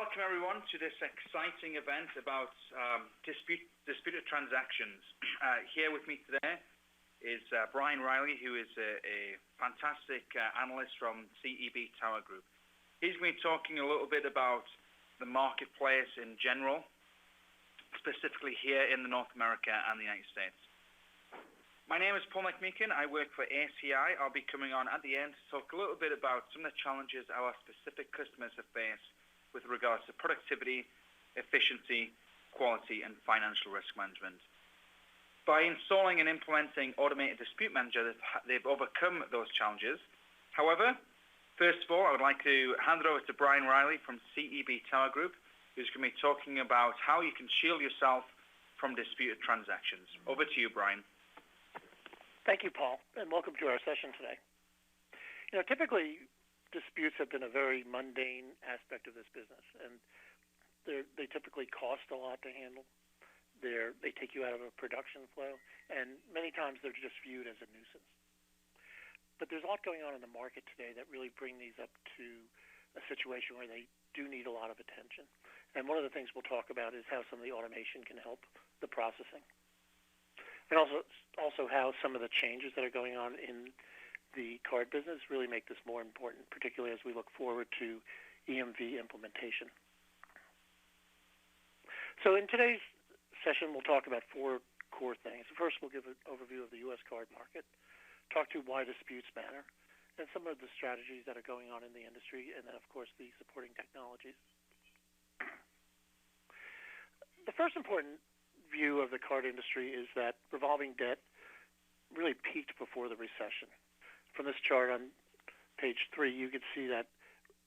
welcome everyone to this exciting event about disputed transactions. Here with me today is Brian Riley, who is a fantastic analyst from CEB Tower Group. He's going to be talking a little bit about the marketplace in general, specifically here in North America and the United States. My name is Paul McMeekin. I work for ACI. I'll be coming on at the end to talk a little bit about some of the challenges our specific customers have faced with regards to productivity, efficiency, quality, and financial risk management. By installing and implementing Automated Dispute Manager, they've overcome those challenges. However, first of all, I would like to hand it over to Brian Riley from CEB Tower Group, who's going to be talking about how you can shield yourself from disputed transactions. Over to you, Brian. Thank you, Paul, and welcome to our session today. Typically, disputes have been a very mundane aspect of this business, and they typically cost a lot to handle. They take you out of a production flow, and many times they're just viewed as a nuisance. But there's a lot going on in the market today that really bring these up to a situation where they do need a lot of attention. And one of the things we'll talk about is how some of the automation can help the processing, and also how some of the changes that are going on in the card business really make this more important, particularly as we look forward to EMV implementation. So in today's session, we'll talk about four core things. First, we'll give an overview of the U.S. card market, talk to why disputes matter, and some of the strategies that are going on in the industry, and then, of course, the supporting technologies. The first important view of the card industry is that revolving debt really peaked before the recession. From this chart on page 3, you can see that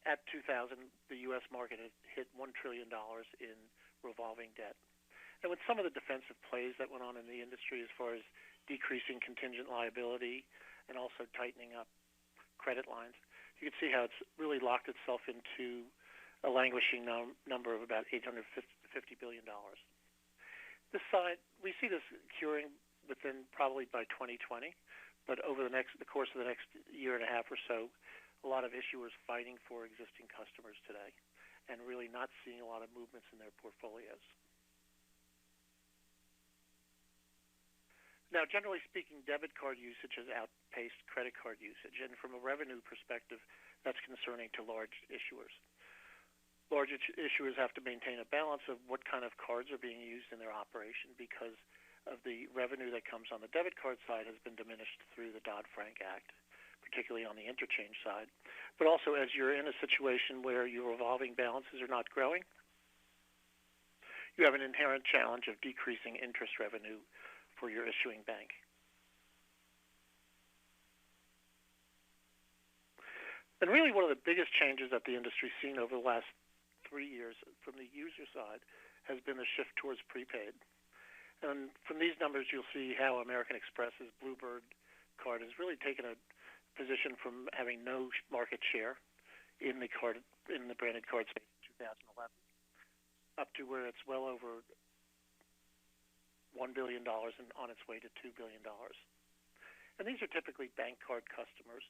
at 2000, the U.S. market had hit $1 trillion in revolving debt. And with some of the defensive plays that went on in the industry as far as decreasing contingent liability and also tightening up credit lines, you can see how it's really locked itself into a languishing number of about $850 billion. This side, we see this curing within probably by 2020. But over the course of the next year and a half or so, a lot of issuers fighting for existing customers today and really not seeing a lot of movements in their portfolios. Now, generally speaking, debit card usage has outpaced credit card usage, and from a revenue perspective, that's concerning to large issuers. Large issuers have to maintain a balance of what kind of cards are being used in their operation because of the revenue that comes on the debit card side has been diminished through the Dodd-Frank Act, particularly on the interchange side. But also as you're in a situation where your revolving balances are not growing, you have an inherent challenge of decreasing interest revenue for your issuing bank. And really one of the biggest changes that the industry's seen over the last 3 years from the user side has been the shift towards prepaid. And from these numbers, you'll see how American Express's Bluebird card has really taken a position from having no market share in the branded card space in 2011 up to where it's well over $1 billion and on its way to $2 billion. And these are typically bank card customers,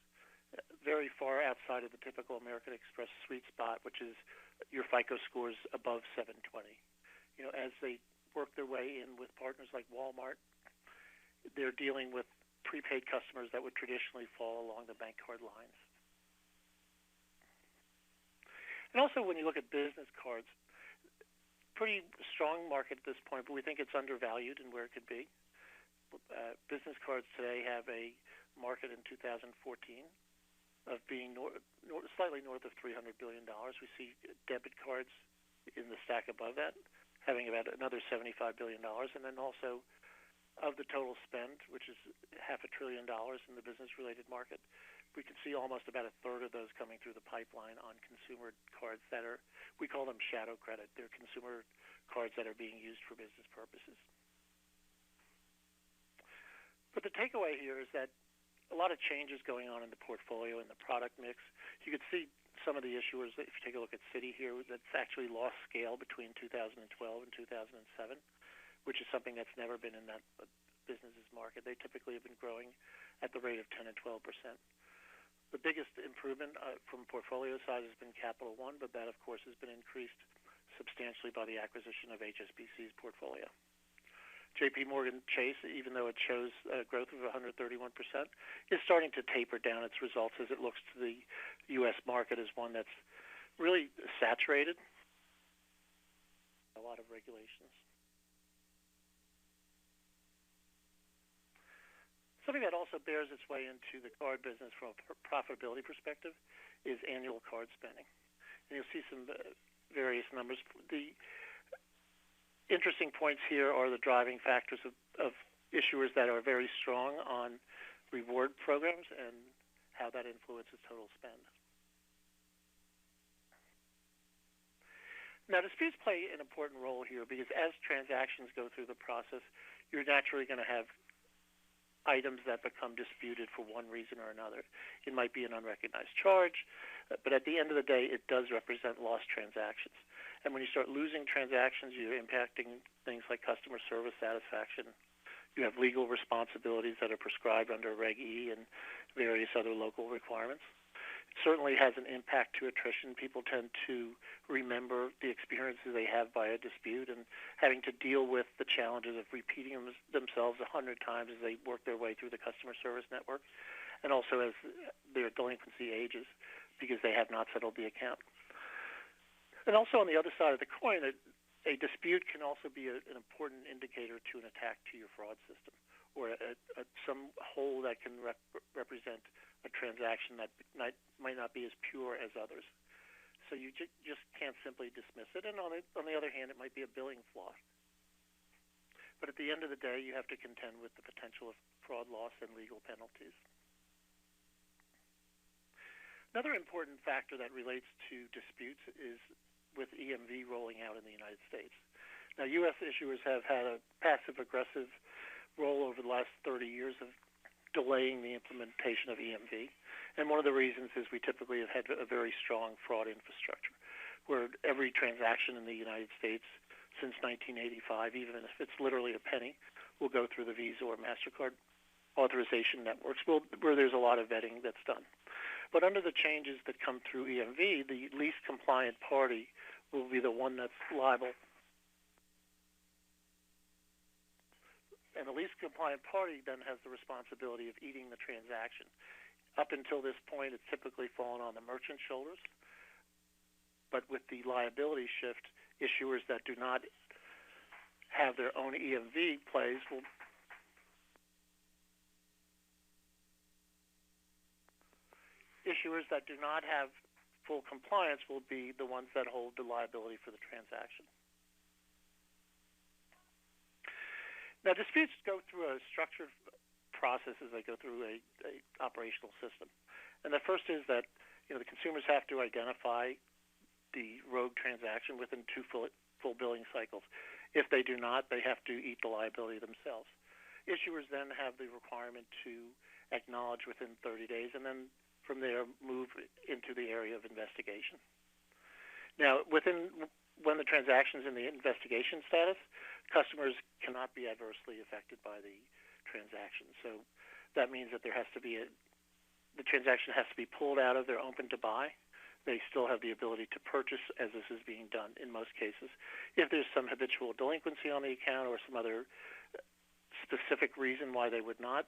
very far outside of the typical American Express sweet spot, which is your FICO scores above 720. As they work their way in with partners like Walmart, they're dealing with prepaid customers that would traditionally fall along the bank card lines. And also when you look at business cards, pretty strong market at this point, but we think it's undervalued in where it could be. Business cards today have a market in 2014 of being slightly north of $300 billion. We see debit cards in the stack above that, having about another $75 billion, and then also of the total spend, which is $500 billion in the business-related market, we can see almost about a third of those coming through the pipeline on consumer cards that are, we call them shadow credit. They're consumer cards that are being used for business purposes. But the takeaway here is that a lot of changes going on in the portfolio and the product mix. You could see some of the issuers, if you take a look at Citi here, that's actually lost scale between 2012 and 2007, which is something that's never been in that business's market. They typically have been growing at the rate of 10 and 12%. The biggest improvement from portfolio size has been Capital One, but that, of course, has been increased substantially by the acquisition of HSBC's portfolio. J.P. Morgan Chase, even though it shows a growth of 131%, is starting to taper down its results as it looks to the U.S. market as one that's really saturated. A lot of regulations. Something that also bears its way into the card business from a profitability perspective is annual card spending. And you'll see some various numbers. The interesting points here are the driving factors of issuers that are very strong on reward programs and how that influences total spend. Now, disputes play an important role here because as transactions go through the process, you're naturally going to have items that become disputed for one reason or another. It might be an unrecognized charge, but at the end of the day, it does represent lost transactions. And when you start losing transactions, you're impacting things like customer service satisfaction. You have legal responsibilities that are prescribed under Reg E and various other local requirements. It certainly has an impact to attrition. People tend to remember the experiences they have by a dispute and having to deal with the challenges of repeating themselves 100 times as they work their way through the customer service network, and also as their delinquency ages because they have not settled the account. And also on the other side of the coin, a dispute can also be an important indicator to an attack to your fraud system, or some hole that can represent a transaction that might not be as pure as others. So you just can't simply dismiss it. And on the other hand, it might be a billing flaw. But at the end of the day, you have to contend with the potential of fraud loss and legal penalties. Another important factor that relates to disputes is with EMV rolling out in the United States. Now, U.S. issuers have had a passive-aggressive role over the last 30 years of delaying the implementation of EMV. And one of the reasons is we typically have had a very strong fraud infrastructure, where every transaction in the United States since 1985, even if it's literally a penny, will go through the Visa or MasterCard authorization networks, where there's a lot of vetting that's done. But under the changes that come through EMV, the least compliant party will be the one that's liable. And the least compliant party then has the responsibility of eating the transaction. Up until this point, it's typically fallen on the merchant's shoulders. But with the liability shift, issuers that do not have their own EMV plays will issuers that do not have full compliance will be the ones that hold the liability for the transaction. Now, disputes go through a structured process as they go through a operational system. And the first is that the consumers have to identify the rogue transaction within 2 full billing cycles. If they do not, they have to eat the liability themselves. Issuers then have the requirement to acknowledge within 30 days, and then from there move into the area of investigation. Now, when the transaction is in the investigation status, customers cannot be adversely affected by the transaction. So that means that there has to be the transaction has to be pulled out of their open to buy. They still have the ability to purchase as this is being done in most cases. If there's some habitual delinquency on the account or some other specific reason why they would not,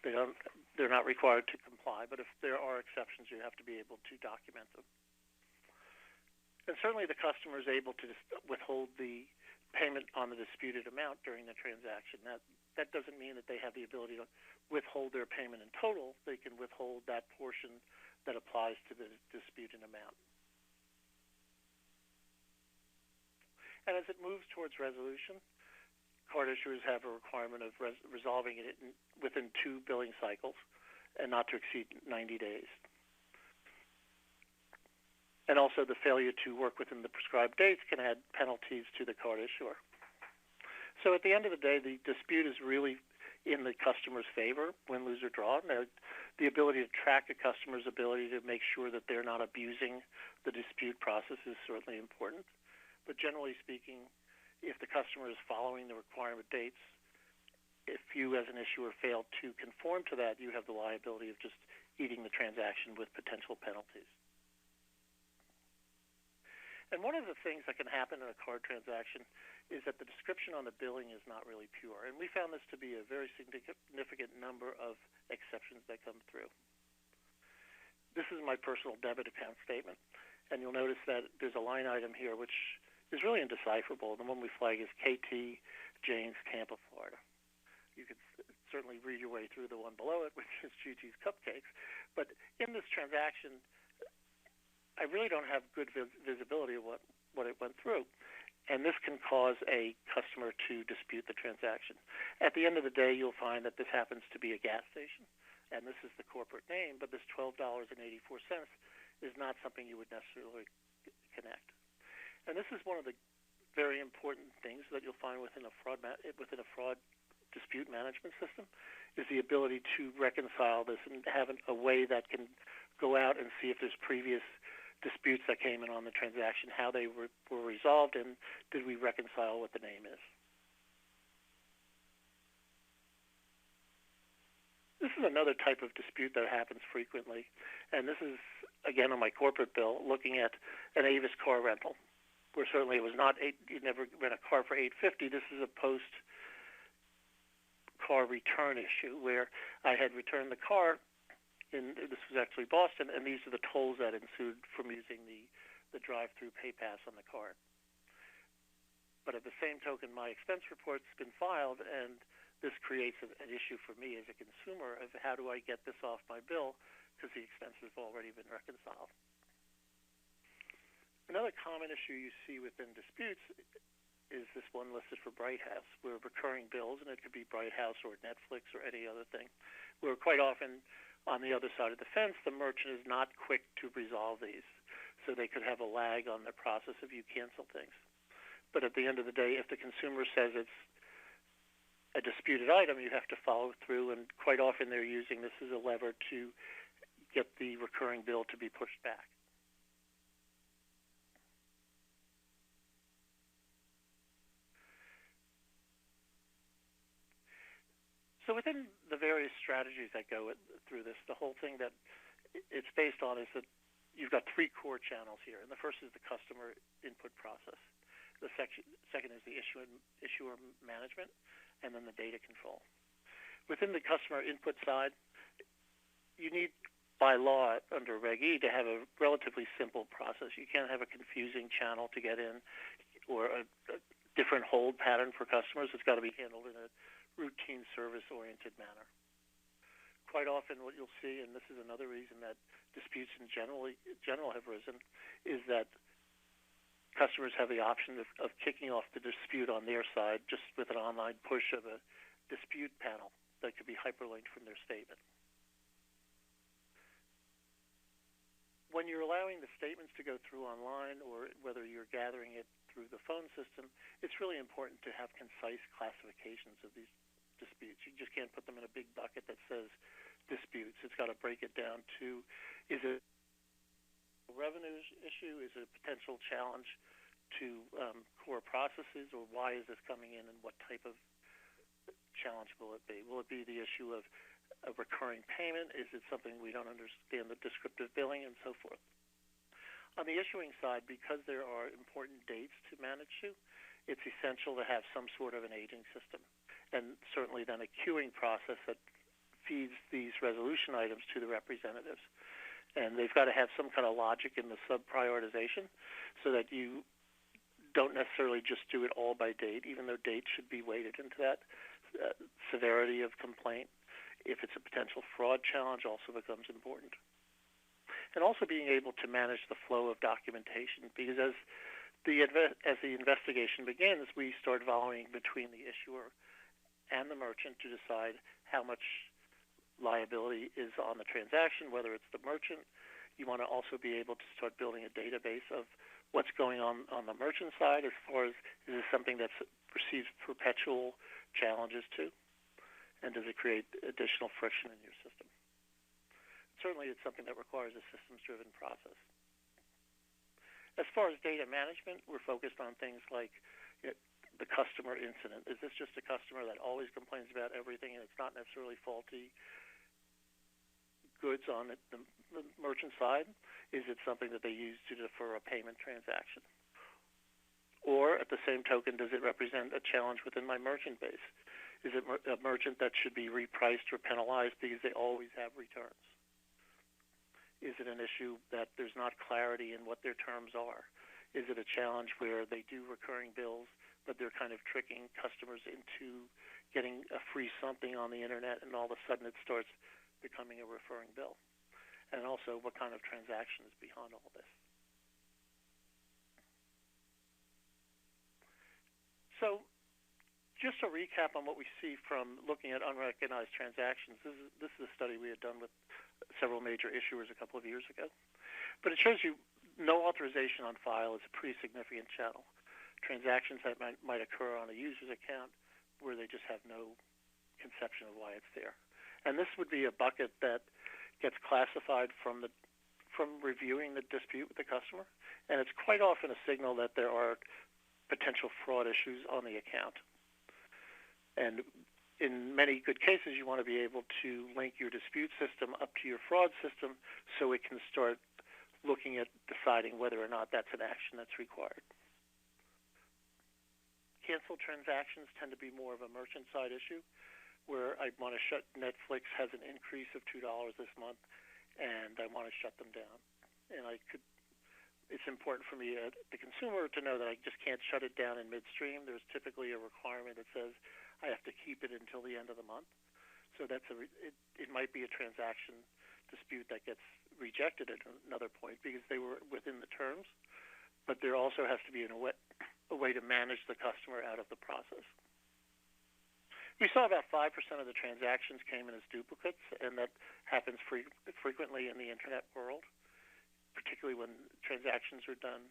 they're not required to comply. But if there are exceptions, you have to be able to document them. And certainly the customer is able to withhold the payment on the disputed amount during the transaction. That doesn't mean that they have the ability to withhold their payment in total. They can withhold that portion that applies to the disputed amount. And as it moves towards resolution, card issuers have a requirement of resolving it within 2 billing cycles and not to exceed 90 days. And also the failure to work within the prescribed dates can add penalties to the card issuer. So at the end of the day, the dispute is really in the customer's favor, win, lose, or draw. Now, the ability to track a customer's ability to make sure that they're not abusing the dispute process is certainly important. But generally speaking, if the customer is following the requirement dates, if you as an issuer fail to conform to that, you have the liability of just eating the transaction with potential penalties. And one of the things that can happen in a card transaction is that the description on the billing is not really pure. And we found this to be a very significant number of exceptions that come through. This is my personal debit account statement. And you'll notice that there's a line item here which is really indecipherable. The one we flag is KT James, Tampa, Florida. You could certainly read your way through the one below it, which is Gigi's Cupcakes. But in this transaction, I really don't have good visibility of what it went through. And this can cause a customer to dispute the transaction. At the end of the day, you'll find that this happens to be a gas station, and this is the corporate name, but this $12.84 is not something you would necessarily connect. And this is one of the very important things that you'll find within a fraud dispute management system, is the ability to reconcile this and have a way that can go out and see if there's previous disputes that came in on the transaction, how they were resolved, and did we reconcile what the name is. This is another type of dispute that happens frequently, and this is, again, on my corporate bill, looking at an Avis car rental, where certainly it was not, you never rent a car for $850. This is a post-car return issue, where I had returned the car, and this was actually Boston, and these are the tolls that ensued from using the drive-through pay pass on the card. But at the same token, my expense report's been filed, and this creates an issue for me as a consumer of how do I get this off my bill because the expense has already been reconciled. Another common issue you see within disputes is this one listed for Bright House, where recurring bills, and it could be Bright House or Netflix or any other thing, where quite often on the other side of the fence, the merchant is not quick to resolve these, so they could have a lag on the process if you cancel things. But at the end of the day, if the consumer says it's a disputed item, you have to follow through, and quite often they're using this as a lever to get the recurring bill to be pushed back. So within the various strategies that go through this, the whole thing that it's based on is that you've got three core channels here. And the first is the customer input process. The second is the issuer management, and then the data control. Within the customer input side, you need, by law, under Reg E, to have a relatively simple process. You can't have a confusing channel to get in or a different hold pattern for customers. It's got to be handled in a routine service-oriented manner. Quite often what you'll see, and this is another reason that disputes in general have risen, is that customers have the option of kicking off the dispute on their side just with an online push of a dispute panel that could be hyperlinked from their statement. When you're allowing the statements to go through online, or whether you're gathering it through the phone system, it's really important to have concise classifications of these disputes. You just can't put them in a big bucket that says disputes. It's got to break it down to, is it a revenue issue? Is it a potential challenge to core processes? Or why is this coming in, and what type of challenge will it be? Will it be the issue of a recurring payment? Is it something we don't understand, the descriptive billing, and so forth? On the issuing side, because there are important dates to manage to, it's essential to have some sort of an aging system, and certainly then a queuing process that feeds these resolution items to the representatives. And they've got to have some kind of logic in the sub-prioritization so that you don't necessarily just do it all by date, even though date should be weighted into that. Severity of complaint, if it's a potential fraud challenge, also becomes important. And also being able to manage the flow of documentation, because as the investigation begins, we start following between the issuer and the merchant to decide how much liability is on the transaction, whether it's the merchant. You want to also be able to start building a database of what's going on the merchant side, as far as, is this something that receives perpetual challenges to, and does it create additional friction in your system? Certainly it's something that requires a systems-driven process. As far as data management, we're focused on things like the customer incident. Is this just a customer that always complains about everything, and it's not necessarily faulty goods on the merchant side? Is it something that they use to defer a payment transaction? Or, at the same token, does it represent a challenge within my merchant base? Is it a merchant that should be repriced or penalized because they always have returns? Is it an issue that there's not clarity in what their terms are? Is it a challenge where they do recurring bills, but they're kind of tricking customers into getting a free something on the internet, and all of a sudden it starts becoming a referring bill? And also, what kind of transaction is behind all this? So, just a recap on what we see from looking at unrecognized transactions. This is a study we had done with several major issuers a couple of years ago. But it shows you no authorization on file is a pretty significant channel. Transactions that might occur on a user's account where they just have no conception of why it's there. And this would be a bucket that gets classified from reviewing the dispute with the customer. And it's quite often a signal that there are potential fraud issues on the account. And in many good cases, you want to be able to link your dispute system up to your fraud system so it can start looking at deciding whether or not that's an action that's required. Canceled transactions tend to be more of a merchant side issue, where I want to shut Netflix has an increase of $2 this month, and I want to shut them down. And it's important for me, the consumer, to know that I just can't shut it down in midstream. There's typically a requirement that says I have to keep it until the end of the month. So it might be a transaction dispute that gets rejected at another point because they were within the terms, but there also has to be a way to manage the customer out of the process. We saw about 5% of the transactions came in as duplicates, and that happens frequently in the internet world, particularly when transactions are done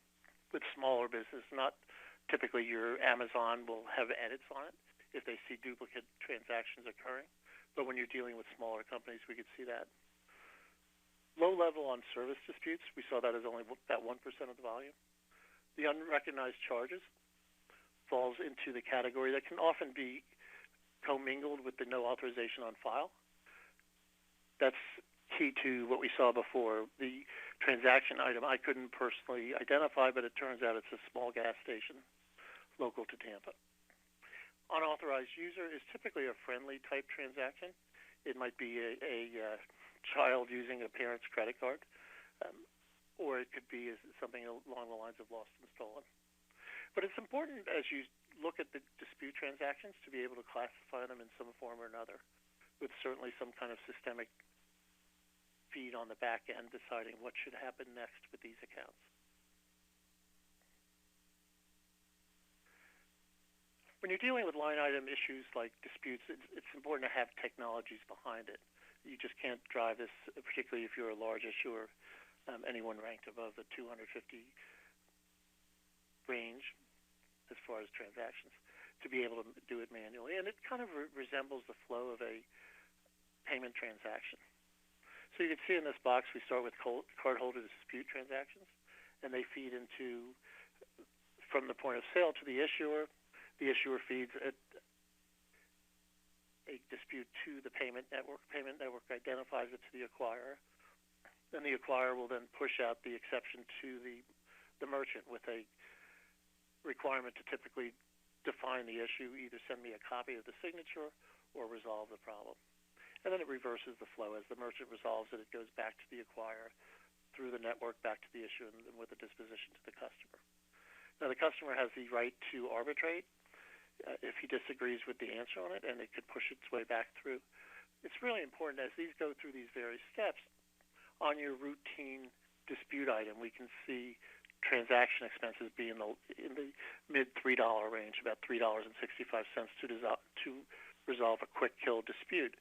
with smaller business. Not typically your Amazon will have edits on it if they see duplicate transactions occurring, but when you're dealing with smaller companies, we could see that. Low level on service disputes, we saw that as only about 1% of the volume. The unrecognized charges falls into the category that can often be commingled with the no authorization on file. That's key to what we saw before. The transaction item I couldn't personally identify, but it turns out it's a small gas station local to Tampa. Unauthorized user is typically a friendly type transaction. It might be a child using a parent's credit card, or it could be something along the lines of lost and stolen. But it's important as you look at the dispute transactions to be able to classify them in some form or another, with certainly some kind of systemic feed on the back end deciding what should happen next with these accounts. When you're dealing with line item issues like disputes, it's important to have technologies behind it. You just can't drive this, particularly if you're a large issuer, anyone ranked above the 250 range as far as transactions, to be able to do it manually. And it kind of resembles the flow of a payment transaction. So you can see in this box, we start with cardholder dispute transactions, and they feed into, from the point of sale to the issuer feeds a dispute to the payment network. Payment network identifies it to the acquirer. Then the acquirer will then push out the exception to the merchant with a requirement to typically define the issue, either send me a copy of the signature or resolve the problem. And then it reverses the flow. As the merchant resolves it, it goes back to the acquirer through the network, back to the issuer, and with a disposition to the customer. Now, the customer has the right to arbitrate if he disagrees with the answer on it, and it could push its way back through. It's really important as these go through these various steps. On your routine dispute item, we can see transaction expenses be in the mid $3 range, about $3.65 to resolve a quick kill dispute.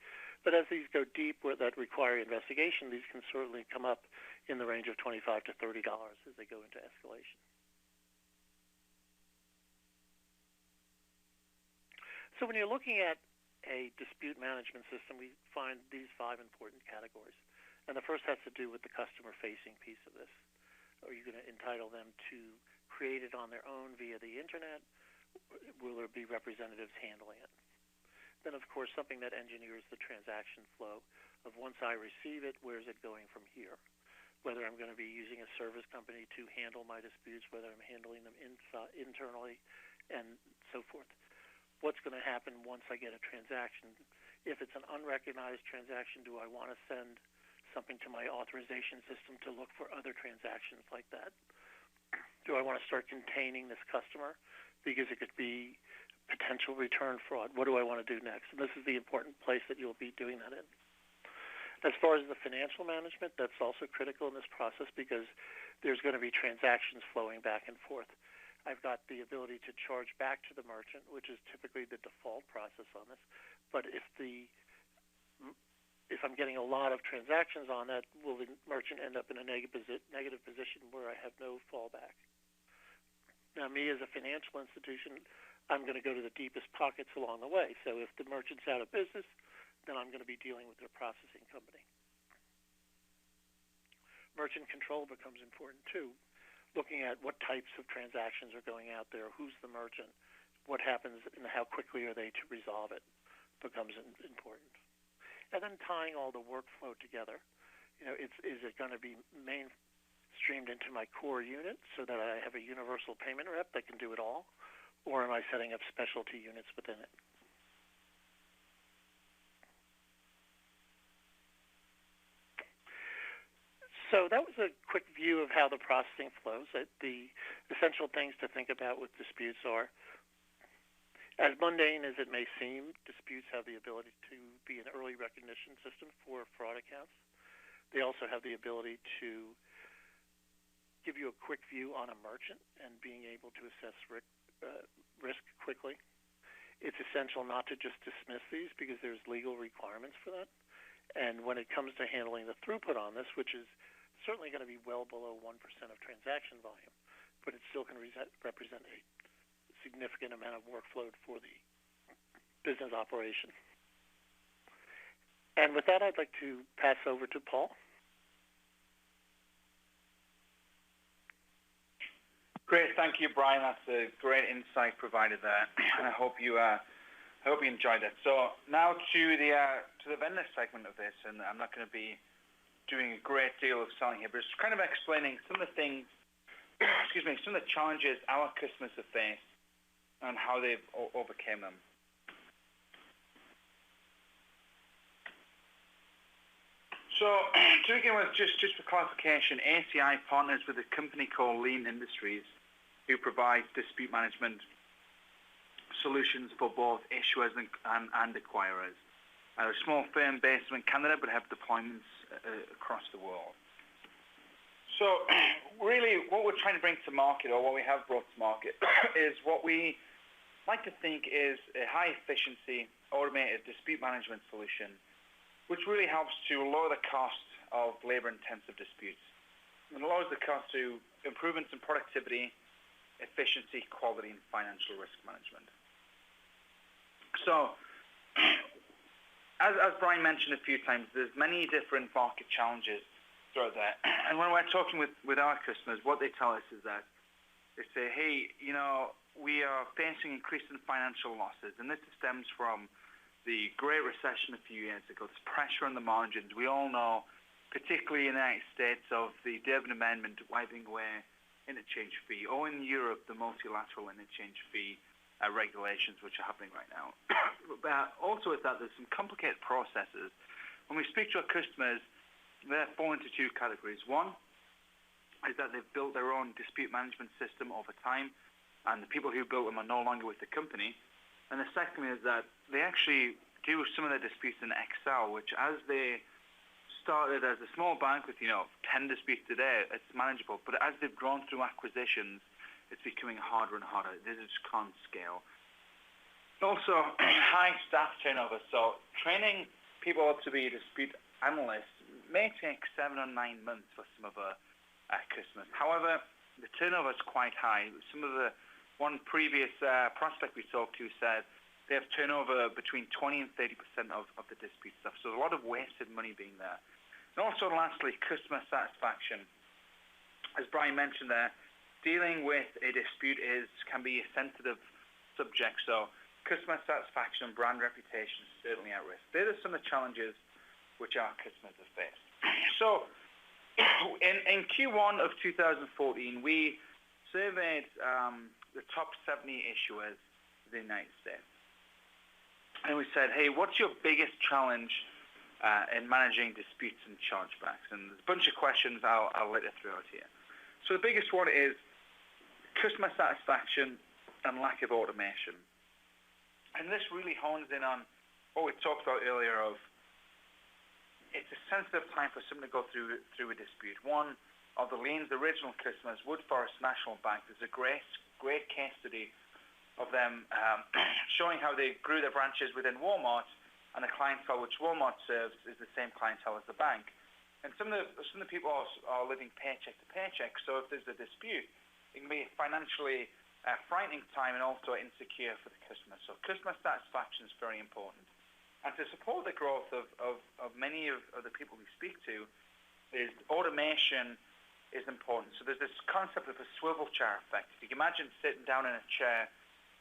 But as these go deep that require investigation, these can certainly come up in the range of $25 to $30 as they go into escalation. So when you're looking at a dispute management system, we find these 5 important categories. And the first has to do with the customer-facing piece of this. Are you going to entitle them to create it on their own via the internet? Will there be representatives handling it? Then, of course, something that engineers the transaction flow of once I receive it, where's it going from here? whether I'm going to be using a service company to handle my disputes, whether I'm handling them internally, and so forth. What's going to happen once I get a transaction? If it's an unrecognized transaction, do I want to send something to my authorization system to look for other transactions like that? Do I want to start containing this customer because it could be potential return fraud? What do I want to do next? And this is the important place that you'll be doing that in. As far as the financial management, that's also critical in this process because there's going to be transactions flowing back and forth. I've got the ability to charge back to the merchant, which is typically the default process on this. But if I'm getting a lot of transactions on that, will the merchant end up in a negative position where I have no fallback? Now, me as a financial institution, I'm going to go to the deepest pockets along the way. So if the merchant's out of business, then I'm going to be dealing with their processing company. Merchant control becomes important too, looking at what types of transactions are going out there, who's the merchant, what happens, and how quickly are they to resolve it becomes important. And then tying all the workflow together. Is it going to be mainstreamed into my core unit so that I have a universal payment rep that can do it all, or am I setting up specialty units within it? So that was a quick view of how the processing flows. The essential things to think about with disputes are, as mundane as it may seem, disputes have the ability to be an early recognition system for fraud accounts. They also have the ability to give you a quick view on a merchant and being able to assess risk quickly. It's essential not to just dismiss these because there's legal requirements for that. And when it comes to handling the throughput on this, which is certainly going to be well below 1% of transaction volume, but it still can represent a significant amount of workflow for the business operation. And with that, I'd like to pass over to Paul. Great, thank you, Brian. That's a great insight provided there, and I hope you enjoyed it. So now to the vendor segment of this, and I'm not going to be doing a great deal of selling here, but just kind of explaining some of the things, some of the challenges our customers have faced and how they've overcame them. So to begin with, just for clarification, ACI partners with a company called Lean Industries, who provides dispute management solutions for both issuers and acquirers. A small firm based in Canada, but have deployments across the world. So really what we're trying to bring to market, or what we have brought to market, is what we like to think is a high efficiency automated dispute management solution, which really helps to lower the cost of labor intensive disputes. It lowers the cost to improvements in productivity, efficiency, quality, and financial risk management. So as Brian mentioned a few times, there's many different market challenges throughout there. And when we're talking with our customers, what they tell us is that they say, hey, we are facing increasing financial losses, and this stems from the Great Recession a few years ago. There's pressure on the margins. We all know, particularly in the United States, of the Durbin Amendment wiping away interchange fee, or in Europe, the multilateral interchange fee regulations which are happening right now. But also with that, there's some complicated processes. When we speak to our customers, they fall into two categories. One is that they've built their own dispute management system over time, and the people who built them are no longer with the company. And the second is that they actually do some of their disputes in Excel, which as they started as a small bank with 10 disputes a day, it's manageable. But as they've grown through acquisitions, it's becoming harder and harder. They just can't scale. Also, high staff turnover. So training people up to be dispute analysts may take 7 or 9 months for some of our customers. However, the turnover is quite high. One previous prospect we talked to said they have turnover between 20 and 30% of the dispute stuff. So there's a lot of wasted money being there. And also, lastly, customer satisfaction. As Brian mentioned there, dealing with a dispute can be a sensitive subject. So customer satisfaction and brand reputation is certainly at risk. These are some of the challenges which our customers have faced. So In Q1 of 2014, we surveyed the top 70 issuers in the United States. And we said, hey, what's your biggest challenge in managing disputes and chargebacks? And there's a bunch of questions I'll let you through out here. So the biggest one is customer satisfaction and lack of automation. And this really hones in on what we talked about earlier of it's a sensitive time for someone to go through a dispute. One of the Lean's original customers, Wood Forest National Bank, there's a great case study of them showing how they grew their branches within Walmart, and the clientele which Walmart serves is the same clientele as the bank. And some of the people are living paycheck to paycheck, so if there's a dispute, it can be a financially frightening time and also insecure for the customer. So customer satisfaction is very important. And to support the growth of many of the people we speak to, is automation is important. So there's this concept of a swivel chair effect. If you can imagine sitting down in a chair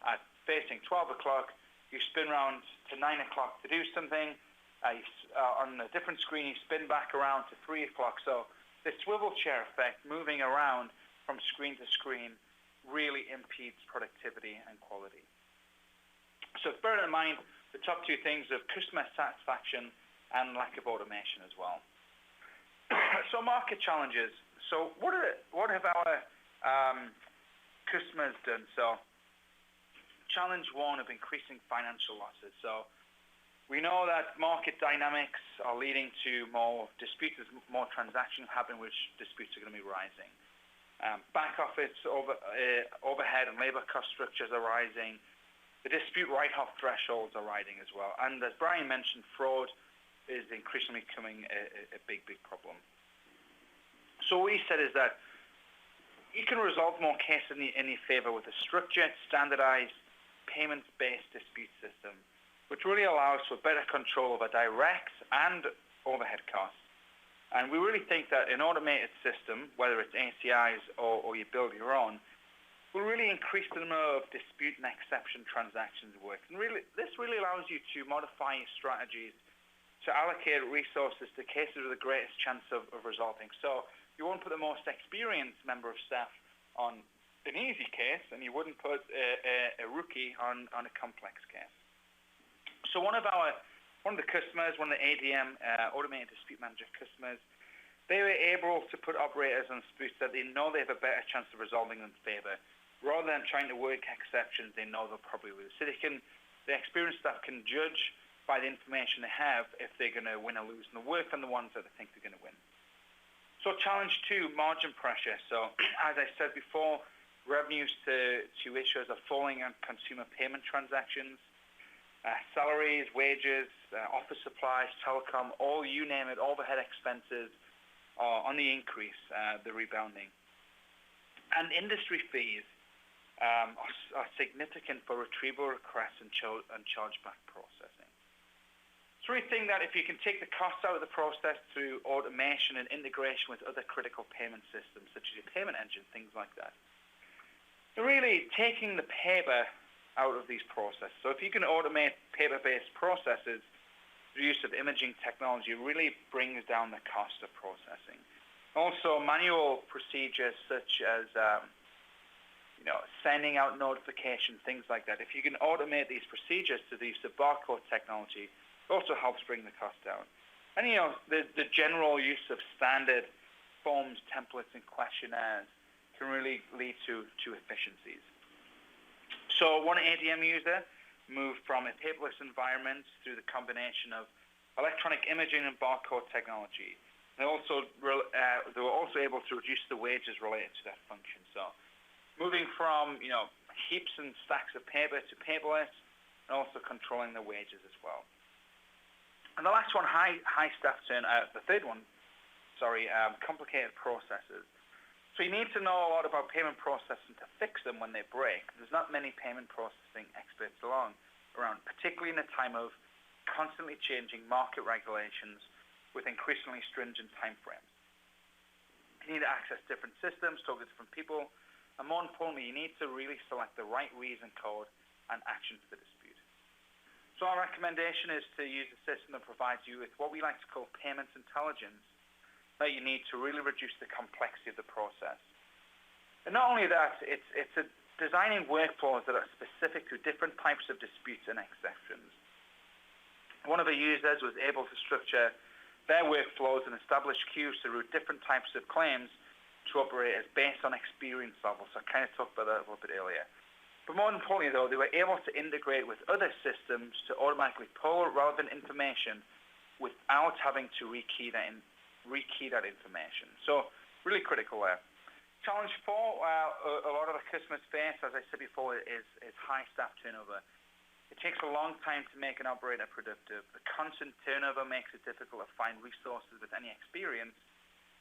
at facing 12 o'clock, you spin around to 9 o'clock to do something, on a different screen you spin back around to 3 o'clock. So the swivel chair effect, moving around from screen to screen, really impedes productivity and quality. So bear in mind the top two things of customer satisfaction and lack of automation as well. So market challenges. So what have our customers done? So challenge one of increasing financial losses. So we know that market dynamics are leading to more disputes, more transactions happening, which disputes are going to be rising. Back office overhead and labor cost structures are rising. The dispute write-off thresholds are rising as well. And as Brian mentioned, fraud is increasingly becoming a big problem. So what he said is that you can resolve more cases in your favor with a structured, standardized, payments-based dispute system, which really allows for better control over direct and overhead costs. And we really think that an automated system, whether it's ACIs or you build your own, will really increase the number of dispute and exception transactions work. And this really allows you to modify your strategies to allocate resources to cases with the greatest chance of resolving. So you won't put the most experienced member of staff on an easy case, and you wouldn't put a rookie on a complex case. So one of the customers, one of the ADM, Automated Dispute Manager customers, they were able to put operators on disputes that they know they have a better chance of resolving in favor. Rather than trying to work exceptions, they know they'll probably lose. So the experienced staff can judge by the information they have if they're going to win or lose, and they'll work on the ones that they think they're going to win. So challenge two, margin pressure. So as I said before, revenues to issuers are falling on consumer payment transactions. Salaries, wages, office supplies, telecom, all you name it, overhead expenses are on the increase, the rebounding. And industry fees are significant for retrieval requests and chargeback processing. So we think that if you can take the costs out of the process through automation and integration with other critical payment systems, such as your payment engine, things like that, you're really taking the paper out of these processes. So if you can automate paper-based processes, the use of imaging technology really brings down the cost of processing. Also, manual procedures such as sending out notifications, things like that. If you can automate these procedures to the use of barcode technology, it also helps bring the cost down. And the general use of standard forms, templates, and questionnaires can really lead to efficiencies. So one ADM user moved from a paperless environment through the combination of electronic imaging and barcode technology. They were also able to reduce the wages related to that function. So moving from heaps and stacks of paper to paperless, and also controlling the wages as well. And the last one, high staff turnover. The third one, complicated processes. So you need to know a lot about payment processing to fix them when they break. There's not many payment processing experts around, particularly in a time of constantly changing market regulations with increasingly stringent timeframes. You need to access different systems, talk to different people, and more importantly, you need to really select the right reason code and action for the dispute. So our recommendation is to use a system that provides you with what we like to call payments intelligence that you need to really reduce the complexity of the process. And not only that, it's designing workflows that are specific to different types of disputes and exceptions. One of the users was able to structure their workflows and establish queues to route different types of claims to operators based on experience levels. So I kind of talked about that a little bit earlier. But more importantly, though, they were able to integrate with other systems to automatically pull relevant information without having to rekey that information. So really critical there. Challenge 4, a lot of the customers face, as I said before, is high staff turnover. It takes a long time to make an operator productive. The constant turnover makes it difficult to find resources with any experience,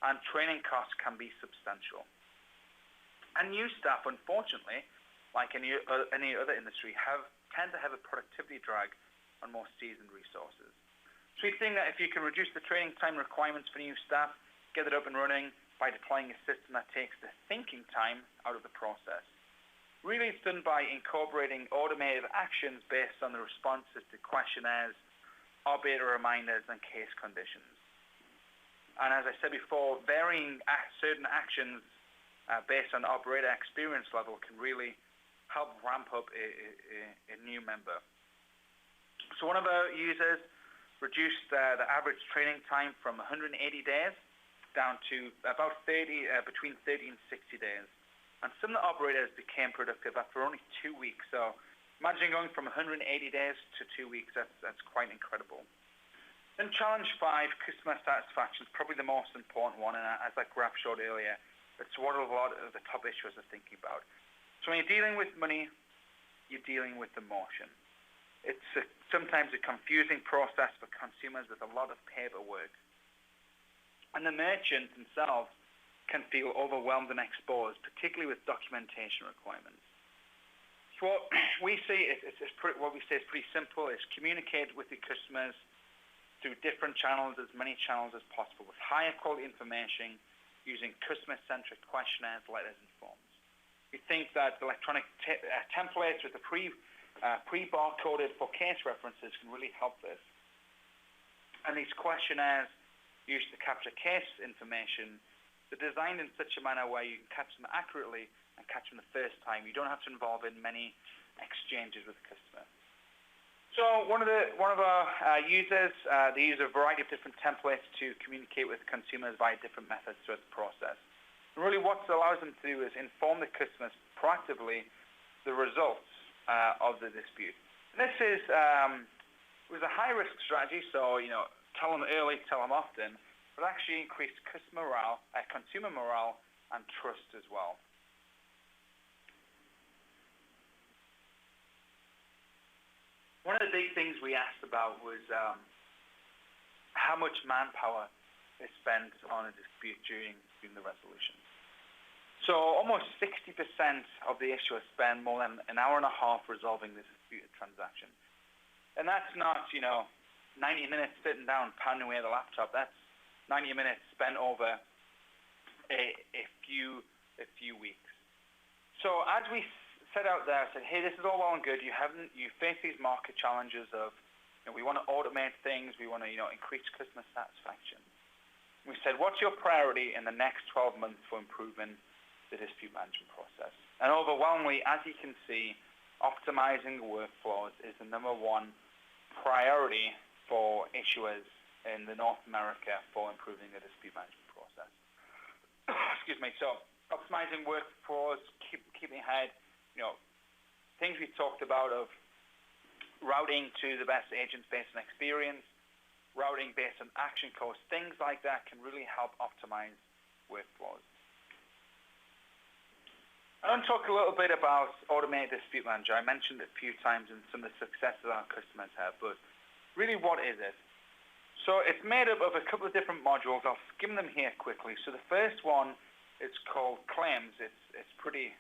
and training costs can be substantial. And new staff, unfortunately, like any other industry, tend to have a productivity drag on more seasoned resources. So we think that if you can reduce the training time requirements for new staff, get it up and running by deploying a system that takes the thinking time out of the process. Really, it's done by incorporating automated actions based on the responses to questionnaires, operator reminders, and case conditions. And as I said before, varying certain actions based on operator experience level can really help ramp up a new member. So one of our users reduced the average training time from 180 days down to about between 30 and 60 days. And some of the operators became productive after only 2 weeks. So imagine going from 180 days to 2 weeks. That's quite incredible. Then challenge 5, customer satisfaction, is probably the most important one. And as that graph showed earlier, it's what a lot of the top issuers are thinking about. So when you're dealing with money, you're dealing with emotion. It's sometimes a confusing process for consumers with a lot of paperwork. And the merchants themselves can feel overwhelmed and exposed, particularly with documentation requirements. So what we say is pretty simple: is communicate with the customers through different channels, as many channels as possible, with higher quality information, using customer-centric questionnaires, letters, and forms. We think that electronic templates with the pre-barcoded for case references can really help this. And these questionnaires used to capture case information, they're designed in such a manner where you can catch them accurately and catch them the first time. You don't have to involve in many exchanges with the customer. So one of our users, they use a variety of different templates to communicate with consumers via different methods throughout the process. And really what it allows them to do is inform the customers proactively the results of the dispute. And this is was a high-risk strategy, so tell them early, tell them often, but actually increased consumer morale, and trust as well. One of the big things we asked about was how much manpower is spent on a dispute during the resolution. So almost 60% of the issuers spend more than an hour and a half resolving this disputed transaction. And that's not, 90 minutes sitting down, pounding away at the laptop. That's 90 minutes spent over a few weeks. So as we set out there, I said, hey, this is all well and good. You face these market challenges of, we want to automate things. We want to, increase customer satisfaction. We said, what's your priority in the next 12 months for improving the dispute management process? And overwhelmingly, as you can see, optimizing the workflows is the number one priority for issuers in the North America for improving the dispute management process. Excuse me. So optimizing workflows, keeping ahead, things we talked about of routing to the best agents based on experience, routing based on action codes, things like that can really help optimize workflows. I want to talk a little bit about automated dispute manager. I mentioned it a few times and some of the successes our customers have, but really what is it? So it's made up of a couple of different modules. I'll skim them here quickly. So the first one is called claims. It's pretty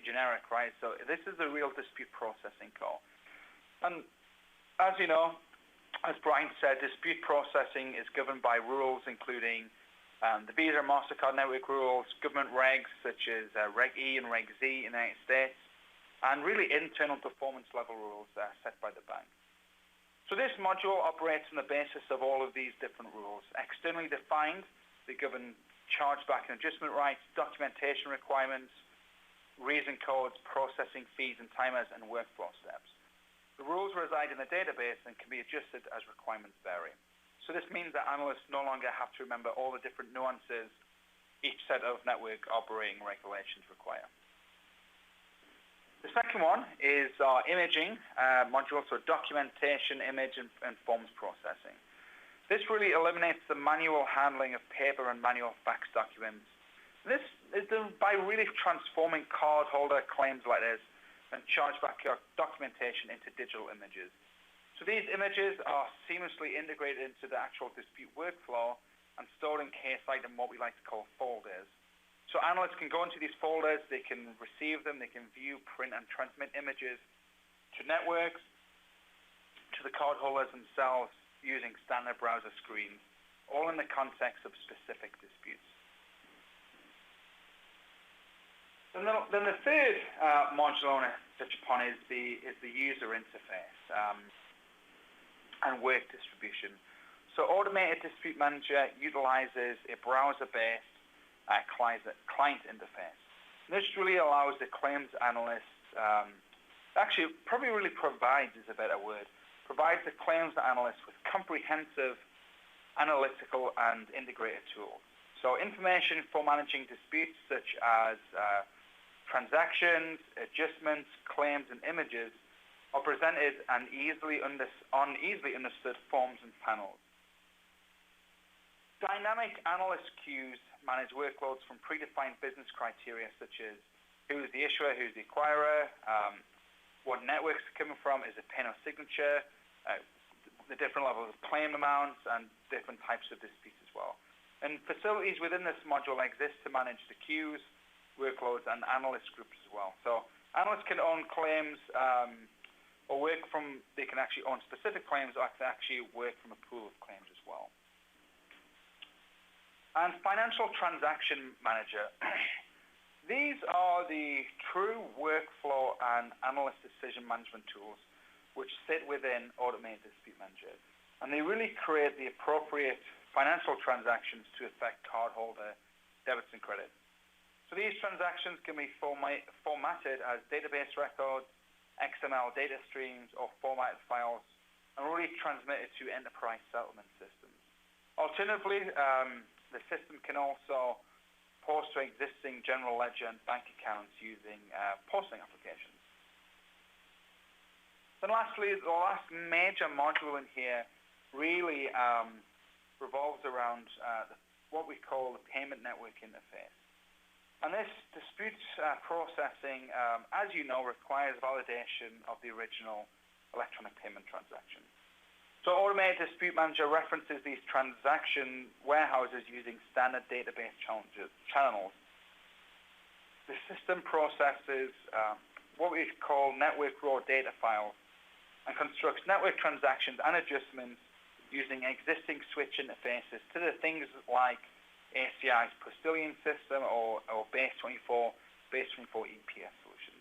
generic, right? So this is the real dispute processing call. And as you know, as Brian said, dispute processing is governed by rules including the Visa and MasterCard network rules, government regs such as Reg E and Reg Z in the United States, and really internal performance level rules that are set by the bank. So this module operates on the basis of all of these different rules, externally defined They govern chargeback and adjustment rights, documentation requirements, reason codes, processing fees and timers, and workflow steps. The rules reside in the database and can be adjusted as requirements vary. So this means that analysts no longer have to remember all the different nuances each set of network operating regulations require. The second one is our imaging module, so documentation, image, and forms processing. This really eliminates the manual handling of paper and manual fax documents. This is done by really transforming cardholder claims letters and chargeback documentation into digital images. So these images are seamlessly integrated into the actual dispute workflow and stored in case item, what we like to call folders. So analysts can go into these folders, they can receive them, they can view, print, and transmit images to networks, to the cardholders themselves using standard browser screens, all in the context of specific disputes. And then the third module I want to touch upon is the user interface and work distribution. So Automated Dispute Manager utilizes a browser-based client interface. And this really allows the claims analysts, actually probably really provides is a better word, provides the claims analysts with comprehensive analytical and integrated tools. So information for managing disputes such as transactions, adjustments, claims, and images are presented on easily understood forms and panels. Dynamic analyst queues manage workloads from predefined business criteria such as who is the issuer, who's the acquirer, what networks are coming from, is it PIN or signature, the different levels of claim amounts, and different types of disputes as well. And facilities within this module exist to manage the queues, workloads, and analyst groups as well. So analysts can own claims or they can actually own specific claims or can actually work from a pool of claims as well. And Financial Transaction Manager. These are the true workflow and analyst decision management tools which sit within Automated Dispute Manager. And they really create the appropriate financial transactions to affect cardholder debits and credits. So these transactions can be formatted as database records, XML data streams, or formatted files, and really transmitted to enterprise settlement systems. Alternatively, the system can also post to existing general ledger and bank accounts using posting applications. Then lastly, the last major module in here really revolves around what we call the payment network interface. And this dispute processing, as you know, requires validation of the original electronic payment transaction. So Automated Dispute Manager references these transaction warehouses using standard database channels. The system processes what we call network raw data files and constructs network transactions and adjustments using existing switch interfaces to the things like ACI's Postilion system or Base24 EPS solutions.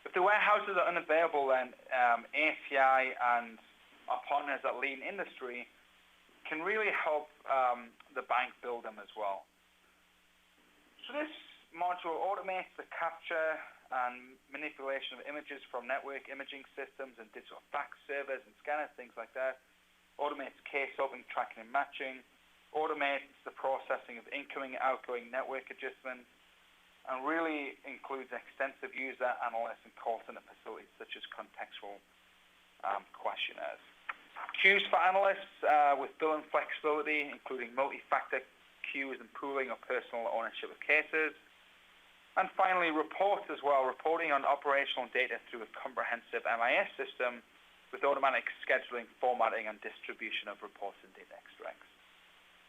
If the warehouses are unavailable, then ACI and our partners at Lean Industry can really help the bank build them as well. So this module automates the capture and manipulation of images from network imaging systems and digital fax servers and scanners, things like that. Automates case opening, tracking, and matching. Automates the processing of incoming and outgoing network adjustments, and really includes extensive user, analyst, and call center facilities such as contextual questionnaires. Queues for analysts with built-in flexibility, including multi-factor queues and pooling of personal ownership of cases. And finally, reports as well, reporting on operational data through a comprehensive MIS system with automatic scheduling, formatting, and distribution of reports and data extracts.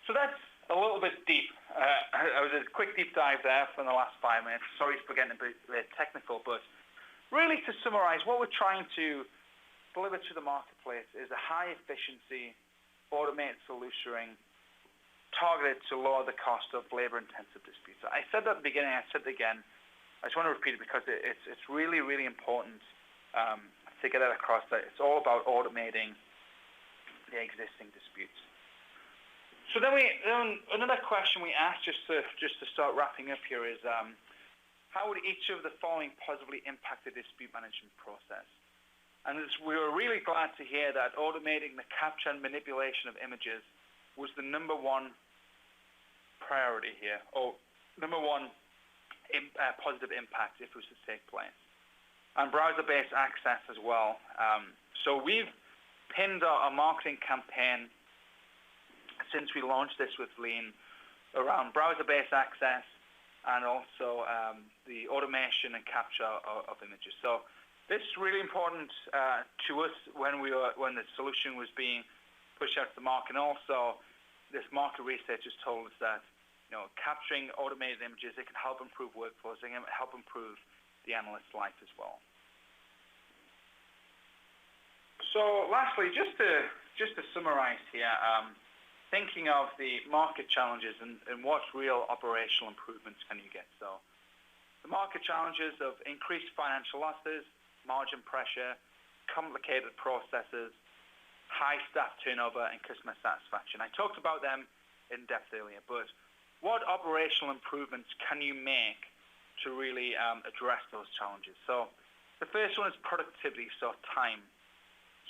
So that's a little bit deep. I was a quick deep dive there for the last 5 minutes. Sorry for getting a bit technical, but really to summarize, what we're trying to deliver to the marketplace is a high efficiency, automated solution targeted to lower the cost of labor-intensive disputes. I said that at the beginning, I said it again. I just want to repeat it because it's really, really important to get that across that it's all about automating the existing disputes. So then another question we asked just to start wrapping up here is how would each of the following positively impact the dispute management process? And we were really glad to hear that automating the capture and manipulation of images was the number one priority here, or number one positive impact if it was to take place. And browser-based access as well. So we've pinned our marketing campaign since we launched this with Lean around browser-based access and also the automation and capture of images. So this is really important to us when the solution was being pushed out to the market. And also, this market research has told us that capturing automated images, it can help improve workflows, it can help improve the analyst's life as well. So lastly, just to summarize here, thinking of the market challenges and what real operational improvements can you get. So the market challenges of increased financial losses, margin pressure, complicated processes, high staff turnover, and customer satisfaction. I talked about them in depth earlier, but what operational improvements can you make to really address those challenges? So the first one is productivity, so time.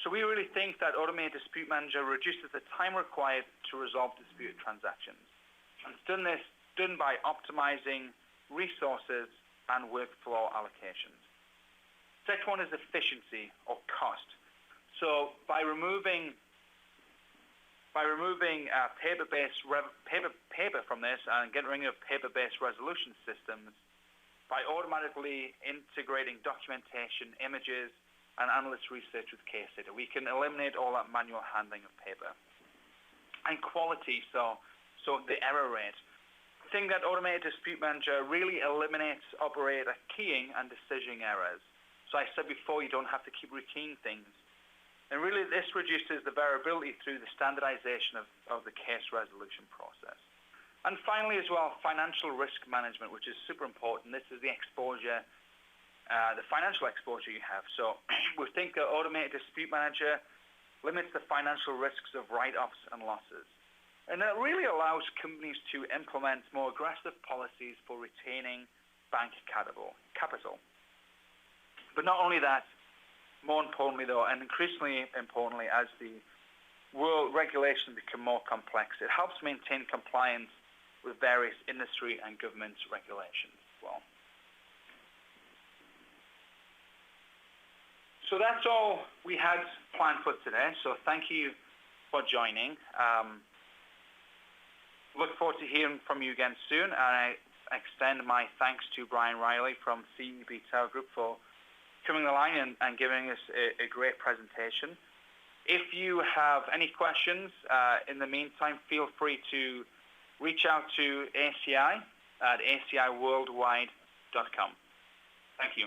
So we really think that Automated Dispute Manager reduces the time required to resolve disputed transactions. And it's done by optimizing resources and workflow allocations. Second one is efficiency or cost. So by removing paper from this and getting rid of paper-based resolution systems, by automatically integrating documentation, images, and analyst research with case data, we can eliminate all that manual handling of paper. And quality, so the error rate. The thing that Automated Dispute Manager really eliminates operator keying and decision errors. So I said before, you don't have to keep routine things. And really, this reduces the variability through the standardization of the case resolution process. And finally, as well, financial risk management, which is super important. This is the exposure, the financial exposure you have. So we think that Automated Dispute Manager limits the financial risks of write-offs and losses. And it really allows companies to implement more aggressive policies for retaining bank capital. But not only that, more importantly though, and increasingly importantly as the world regulations become more complex, it helps maintain compliance with various industry and government regulations as well. So that's all we had planned for today. So thank you for joining. Look forward to hearing from you again soon. And I extend my thanks to Brian Riley from ACI and Tower Group for coming along and giving us a great presentation. If you have any questions, in the meantime, feel free to reach out to ACI at aciworldwide.com. Thank you.